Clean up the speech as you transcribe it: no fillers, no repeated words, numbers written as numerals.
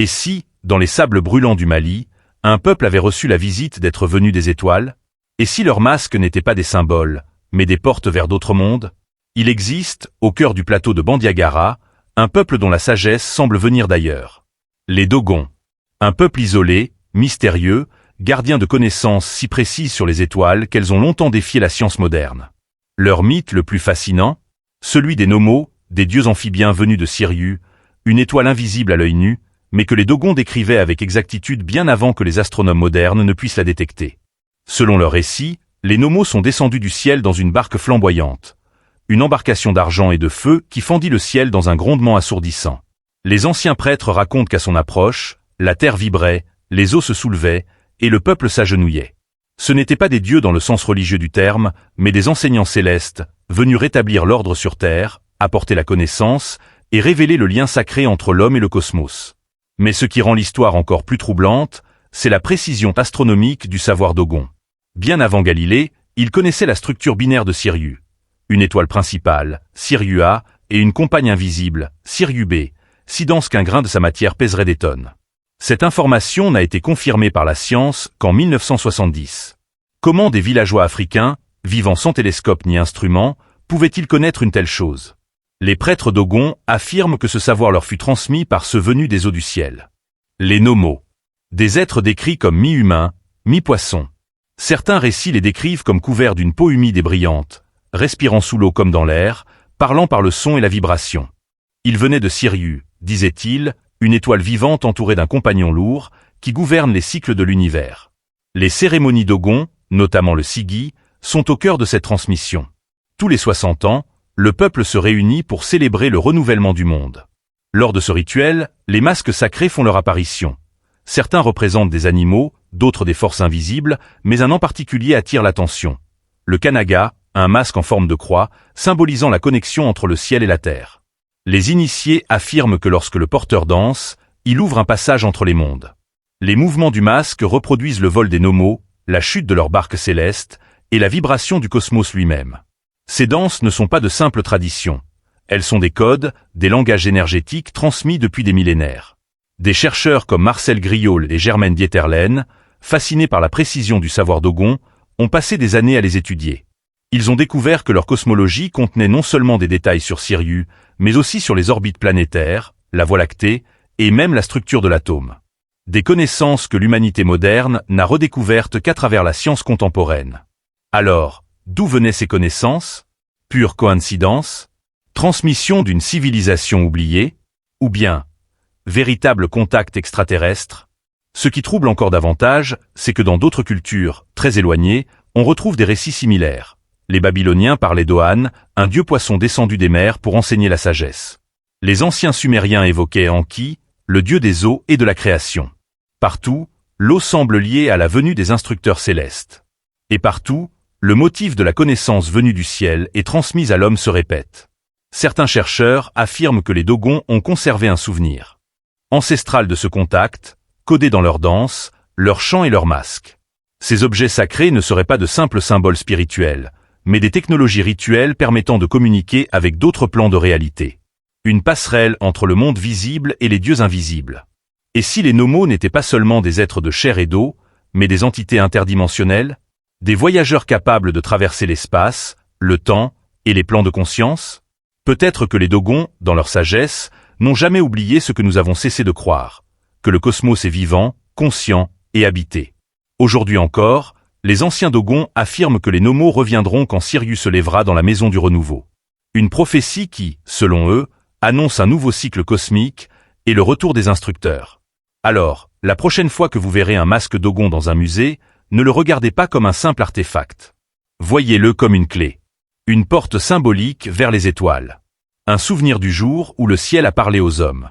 Et si, dans les sables brûlants du Mali, un peuple avait reçu la visite d'être venu des étoiles? Et si leurs masques n'étaient pas des symboles, mais des portes vers d'autres mondes? Il existe, au cœur du plateau de Bandiagara, un peuple dont la sagesse semble venir d'ailleurs. Les Dogons. Un peuple isolé, mystérieux, gardien de connaissances si précises sur les étoiles qu'elles ont longtemps défié la science moderne. Leur mythe le plus fascinant, celui des Nomos, des dieux amphibiens venus de Sirius, une étoile invisible à l'œil nu, mais que les Dogons décrivaient avec exactitude bien avant que les astronomes modernes ne puissent la détecter. Selon leur récit, les Nomos sont descendus du ciel dans une barque flamboyante, une embarcation d'argent et de feu qui fendit le ciel dans un grondement assourdissant. Les anciens prêtres racontent qu'à son approche, la terre vibrait, les eaux se soulevaient, et le peuple s'agenouillait. Ce n'étaient pas des dieux dans le sens religieux du terme, mais des enseignants célestes, venus rétablir l'ordre sur terre, apporter la connaissance, et révéler le lien sacré entre l'homme et le cosmos. Mais ce qui rend l'histoire encore plus troublante, c'est la précision astronomique du savoir dogon. Bien avant Galilée, il connaissait la structure binaire de Sirius. Une étoile principale, Sirius A, et une compagne invisible, Sirius B, si dense qu'un grain de sa matière pèserait des tonnes. Cette information n'a été confirmée par la science qu'en 1970. Comment des villageois africains, vivant sans télescope ni instrument, pouvaient-ils connaître une telle chose? Les prêtres Dogons affirment que ce savoir leur fut transmis par ceux venus des eaux du ciel. Les Nomos. Des êtres décrits comme mi-humains, mi-poissons. Certains récits les décrivent comme couverts d'une peau humide et brillante, respirant sous l'eau comme dans l'air, parlant par le son et la vibration. Ils venaient de Sirius, disait-il, une étoile vivante entourée d'un compagnon lourd, qui gouverne les cycles de l'univers. Les cérémonies Dogons, notamment le Sigi, sont au cœur de cette transmission. Tous les 60 ans, le peuple se réunit pour célébrer le renouvellement du monde. Lors de ce rituel, les masques sacrés font leur apparition. Certains représentent des animaux, d'autres des forces invisibles, mais un en particulier attire l'attention. Le Kanaga, un masque en forme de croix, symbolisant la connexion entre le ciel et la terre. Les initiés affirment que lorsque le porteur danse, il ouvre un passage entre les mondes. Les mouvements du masque reproduisent le vol des Nomos, la chute de leur barque céleste, et la vibration du cosmos lui-même. Ces danses ne sont pas de simples traditions. Elles sont des codes, des langages énergétiques transmis depuis des millénaires. Des chercheurs comme Marcel Griaule et Germaine Dieterlen, fascinés par la précision du savoir dogon, ont passé des années à les étudier. Ils ont découvert que leur cosmologie contenait non seulement des détails sur Sirius, mais aussi sur les orbites planétaires, la Voie lactée, et même la structure de l'atome. Des connaissances que l'humanité moderne n'a redécouvertes qu'à travers la science contemporaine. Alors, d'où venaient ces connaissances? Pure coïncidence? Transmission d'une civilisation oubliée? Ou bien, véritable contact extraterrestre? Ce qui trouble encore davantage, c'est que dans d'autres cultures, très éloignées, on retrouve des récits similaires. Les Babyloniens parlaient d'Oan, un dieu poisson descendu des mers pour enseigner la sagesse. Les anciens Sumériens évoquaient Enki, le dieu des eaux et de la création. Partout, l'eau semble liée à la venue des instructeurs célestes. Et partout, le motif de la connaissance venue du ciel et transmise à l'homme se répète. Certains chercheurs affirment que les Dogons ont conservé un souvenir ancestral de ce contact, codé dans leurs danses, leurs chants et leurs masques. Ces objets sacrés ne seraient pas de simples symboles spirituels, mais des technologies rituelles permettant de communiquer avec d'autres plans de réalité. Une passerelle entre le monde visible et les dieux invisibles. Et si les Nomos n'étaient pas seulement des êtres de chair et d'eau, mais des entités interdimensionnelles, des voyageurs capables de traverser l'espace, le temps et les plans de conscience? Peut-être que les Dogons, dans leur sagesse, n'ont jamais oublié ce que nous avons cessé de croire, que le cosmos est vivant, conscient et habité. Aujourd'hui encore, les anciens Dogons affirment que les Nomos reviendront quand Sirius se lèvera dans la maison du renouveau. Une prophétie qui, selon eux, annonce un nouveau cycle cosmique et le retour des instructeurs. Alors, la prochaine fois que vous verrez un masque Dogon dans un musée, ne le regardez pas comme un simple artefact. Voyez-le comme une clé. Une porte symbolique vers les étoiles. Un souvenir du jour où le ciel a parlé aux hommes.